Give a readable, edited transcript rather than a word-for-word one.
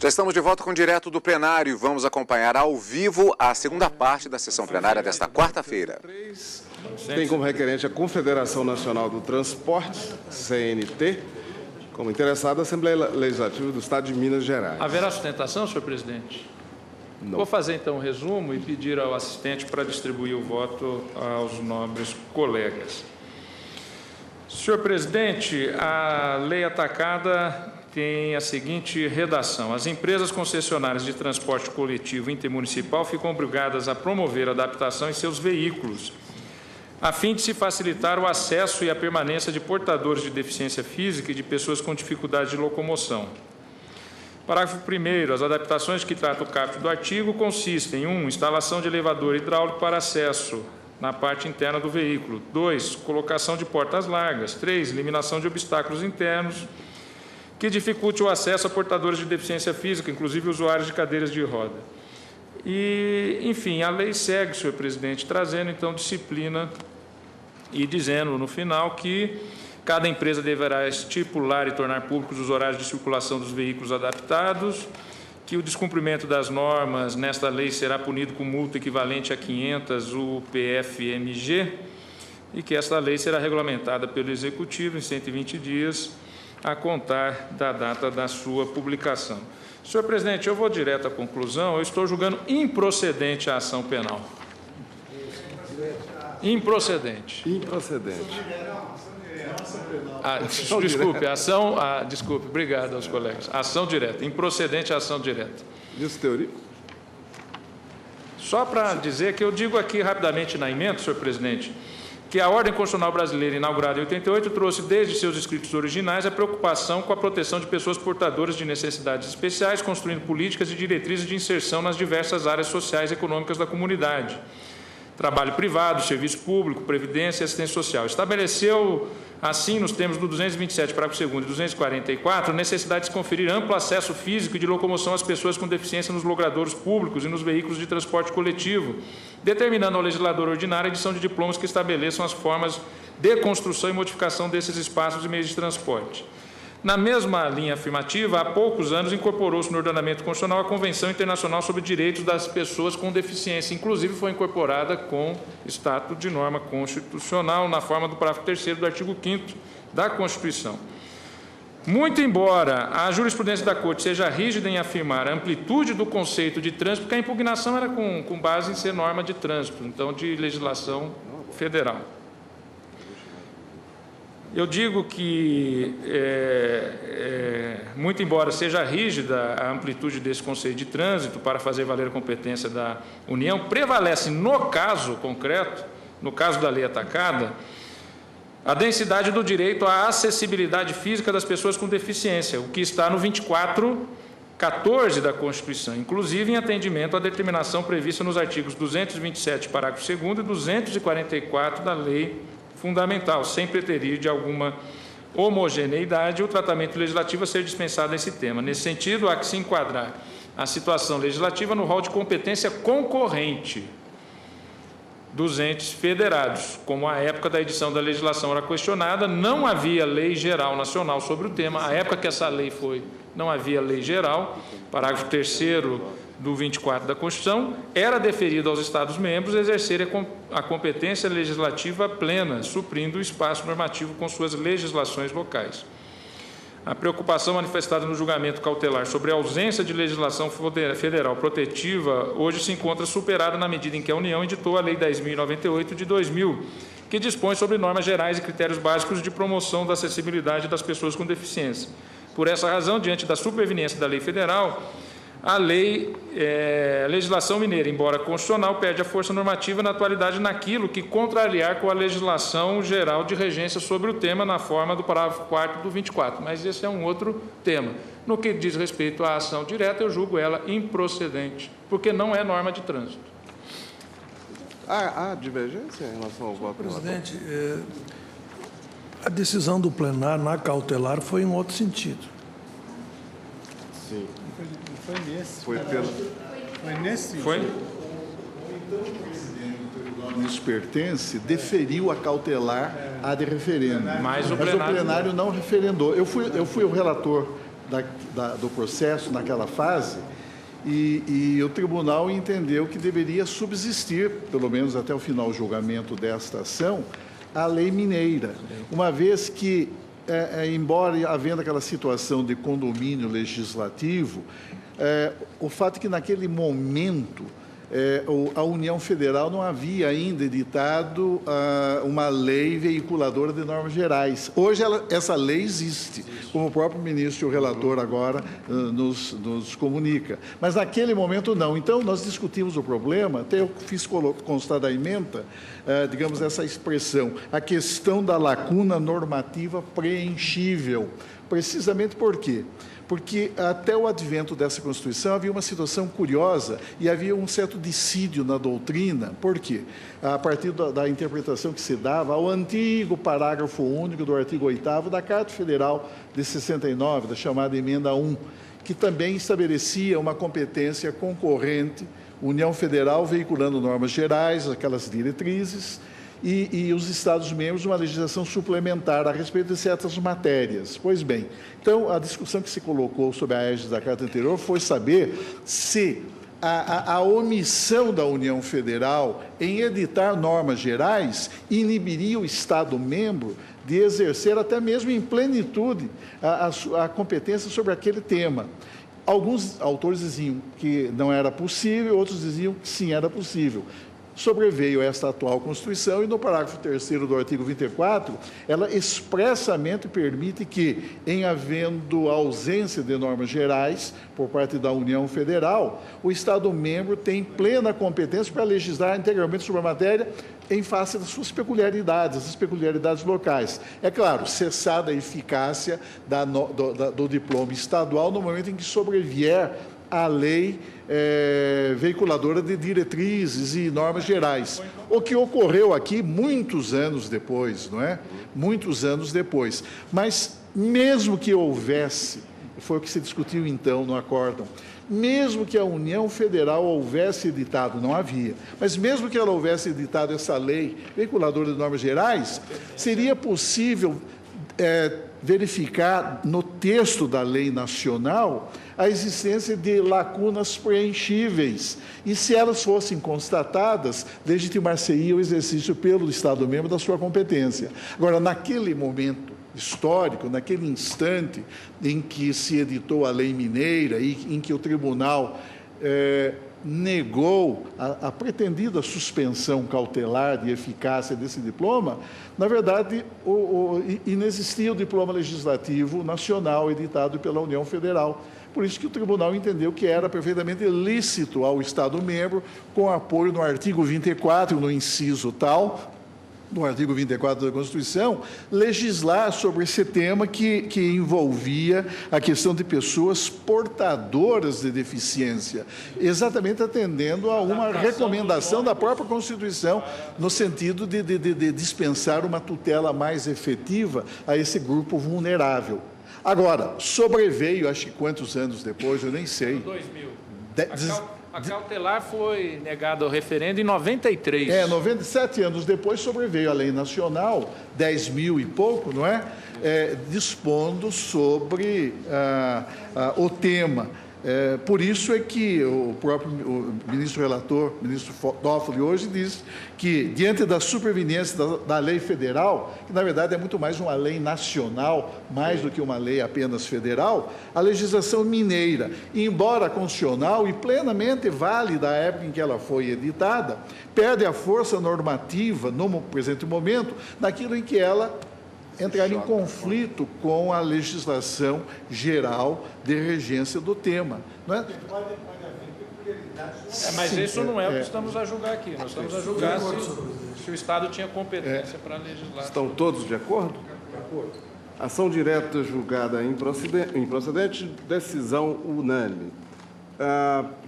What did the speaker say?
Já estamos de volta com o Direto do Plenário. Vamos acompanhar ao vivo a segunda parte da sessão plenária desta quarta-feira. Tem como requerente a Confederação Nacional do Transporte, CNT, como interessada a Assembleia Legislativa do Estado de Minas Gerais. Haverá sustentação, senhor presidente? Não. Vou fazer, então, um resumo e pedir ao assistente para distribuir o voto aos nobres colegas. Senhor presidente, a lei atacada tem a seguinte redação. As empresas concessionárias de transporte coletivo intermunicipal ficam obrigadas a promover adaptação em seus veículos, a fim de se facilitar o acesso e a permanência de portadores de deficiência física e de pessoas com dificuldade de locomoção. Parágrafo 1º. As adaptações que trata o caput do artigo consistem em 1. Instalação de elevador hidráulico para acesso na parte interna do veículo. 2. Colocação de portas largas. 3. Eliminação de obstáculos internos que dificulte o acesso a portadores de deficiência física, inclusive usuários de cadeiras de roda. E, enfim, a lei segue, senhor presidente, trazendo, então, disciplina e dizendo, no final, que cada empresa deverá estipular e tornar públicos os horários de circulação dos veículos adaptados, que o descumprimento das normas nesta lei será punido com multa equivalente a 500 UPF-MG e que esta lei será regulamentada pelo Executivo em 120 dias a contar da data da sua publicação. Senhor presidente, eu vou direto à conclusão. Eu estou julgando improcedente a ação penal. Improcedente. Improcedente. Desculpe, obrigado aos colegas. Ação direta, improcedente a ação direta. Isso, teoria? Só para dizer que eu digo aqui rapidamente na emenda, senhor presidente, que a Ordem Constitucional Brasileira, inaugurada em 88, trouxe desde seus escritos originais a preocupação com a proteção de pessoas portadoras de necessidades especiais, construindo políticas e diretrizes de inserção nas diversas áreas sociais e econômicas da comunidade. Trabalho privado, serviço público, previdência e assistência social. Estabeleceu, assim, nos termos do 227, parágrafo 2º e 244, a necessidade de se conferir amplo acesso físico e de locomoção às pessoas com deficiência nos logradouros públicos e nos veículos de transporte coletivo, determinando ao legislador ordinário a edição de diplomas que estabeleçam as formas de construção e modificação desses espaços e meios de transporte. Na mesma linha afirmativa, há poucos anos incorporou-se no ordenamento constitucional a Convenção Internacional sobre Direitos das Pessoas com Deficiência. Inclusive, foi incorporada com status de norma constitucional na forma do parágrafo 3º do artigo 5º da Constituição. Muito embora a jurisprudência da Corte seja rígida em afirmar a amplitude do conceito de trânsito, porque a impugnação era com base em ser norma de trânsito, então de legislação federal. Eu digo que, muito embora seja rígida a amplitude desse conceito de trânsito para fazer valer a competência da União, prevalece no caso concreto, no caso da lei atacada, a densidade do direito à acessibilidade física das pessoas com deficiência, o que está no 24.14 da Constituição, inclusive em atendimento à determinação prevista nos artigos 227, parágrafo 2º e 244 da Lei Fundamental, sem preterir de alguma homogeneidade o tratamento legislativo a ser dispensado a esse tema. Nesse sentido, há que se enquadrar a situação legislativa no rol de competência concorrente dos entes federados. Como à época da edição da legislação era questionada, não havia lei geral nacional sobre o tema. À época que essa lei foi, não havia lei geral. Parágrafo 3º do 24 da Constituição, era deferido aos Estados-membros exercerem a competência legislativa plena, suprindo o espaço normativo com suas legislações locais. A preocupação manifestada no julgamento cautelar sobre a ausência de legislação federal protetiva hoje se encontra superada na medida em que a União editou a Lei 10.098 de 2000, que dispõe sobre normas gerais e critérios básicos de promoção da acessibilidade das pessoas com deficiência. Por essa razão, diante da superveniência da lei federal, a legislação mineira, embora constitucional, perde a força normativa na atualidade naquilo que contrariar com a legislação geral de regência sobre o tema na forma do parágrafo 4º do 24. Mas esse é um outro tema. No que diz respeito à ação direta, eu julgo ela improcedente, porque não é norma de trânsito. Há divergência em relação ao voto? Presidente, a decisão do plenário na cautelar foi em outro sentido. Sim. Foi nesse. Foi nesse. Foi? Então, o presidente do Tribunal Nisso Pertence deferiu a cautelar a de referendo. Mas o plenário não referendou. Eu fui o relator do processo naquela fase, e o tribunal entendeu que deveria subsistir, pelo menos até o final do julgamento desta ação, a lei mineira, uma vez que, embora havendo aquela situação de condomínio legislativo, o fato é que naquele momento a União Federal não havia ainda editado uma lei veiculadora de normas gerais. Hoje essa lei existe, como o próprio ministro e o relator agora nos comunica. Mas naquele momento não. Então, nós discutimos o problema, até eu fiz constar da ementa, digamos, essa expressão, a questão da lacuna normativa preenchível. Precisamente por quê? Porque até o advento dessa Constituição havia uma situação curiosa e havia um certo dissídio na doutrina. Por quê? A partir da interpretação que se dava ao antigo parágrafo único do artigo 8º da Carta Federal de 69, da chamada Emenda 1, que também estabelecia uma competência concorrente, União Federal veiculando normas gerais, aquelas diretrizes, e os Estados-membros uma legislação suplementar a respeito de certas matérias. Pois bem, então, a discussão que se colocou sobre a égide da Carta anterior foi saber se a omissão da União Federal em editar normas gerais inibiria o Estado-membro de exercer até mesmo em plenitude a competência sobre aquele tema. Alguns autores diziam que não era possível, outros diziam que sim, era possível. Sobreveio esta atual Constituição e no parágrafo 3º do artigo 24, ela expressamente permite que, em havendo ausência de normas gerais por parte da União Federal, o Estado-membro tem plena competência para legislar integralmente sobre a matéria em face das suas peculiaridades, as peculiaridades locais. É claro, cessada a eficácia do diploma estadual no momento em que sobrevier a lei veiculadora de diretrizes e normas gerais. O que ocorreu aqui muitos anos depois, não é? Muitos anos depois. Mas, mesmo que houvesse, foi o que se discutiu então no acórdão, mesmo que a União Federal houvesse editado, não havia, mas mesmo que ela houvesse editado essa lei veiculadora de normas gerais, seria possível verificar no texto da lei nacional a existência de lacunas preenchíveis. E se elas fossem constatadas, legitimar-se-ia o exercício pelo Estado-membro da sua competência. Agora, naquele momento histórico, naquele instante em que se editou a lei mineira e em que o tribunal negou a pretendida suspensão cautelar de eficácia desse diploma, na verdade, inexistia o diploma legislativo nacional editado pela União Federal. Por isso que o tribunal entendeu que era perfeitamente lícito ao Estado-membro, com apoio no artigo 24, no inciso tal, no artigo 24 da Constituição, legislar sobre esse tema que envolvia a questão de pessoas portadoras de deficiência, exatamente atendendo a uma recomendação da própria Constituição, no sentido de dispensar uma tutela mais efetiva a esse grupo vulnerável. Agora, sobreveio, acho que quantos anos depois, eu nem sei. 2000. A cautelar foi negada ao referendo em 93. 97 anos depois sobreveio a lei nacional, 10.000 e pouco, não é? Dispondo sobre o tema. Por isso é que o próprio ministro relator, ministro Toffoli, hoje diz que, diante da superveniência da lei federal, que na verdade é muito mais uma lei nacional, mais do que uma lei apenas federal, a legislação mineira, embora constitucional e plenamente válida à época em que ela foi editada, perde a força normativa, no presente momento, naquilo em que ela entrar em conflito com a legislação geral de regência do tema. Não é? Mas sim, isso não é o que estamos a julgar aqui. Nós estamos a julgar se o Estado tinha competência para legislar. Estão todos de acordo? De acordo. Ação direta julgada improcedente, decisão unânime.